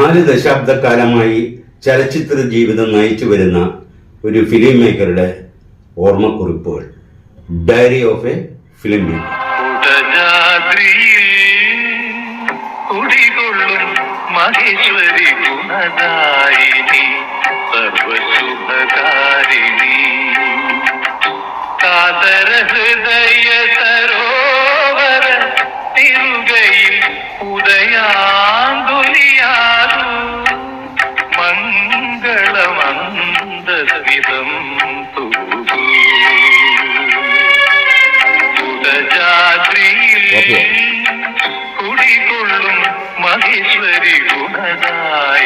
4 ദശാബ്ദക്കാലമായി ചലച്ചിത്ര ജീവിതം നയിച്ചു വരുന്ന ഒരു ഫിലിം മേക്കറുടെ ഓർമ്മക്കുറിപ്പുകൾ. Diary of a film maker. മഹേശ്വരി ഗുണദായിനി സർവശുഭകാരിണി കാതര ഹൃദയ സരോവര തിരുകയിൽ ഉദയാങ്കുലിയാതു മംഗളമന്ദസ്മിതം തൂകൂ സുതജാദ്രിയിൽ കുടികൊള്ളും മഹേശ്വരി ഗുണദായിനി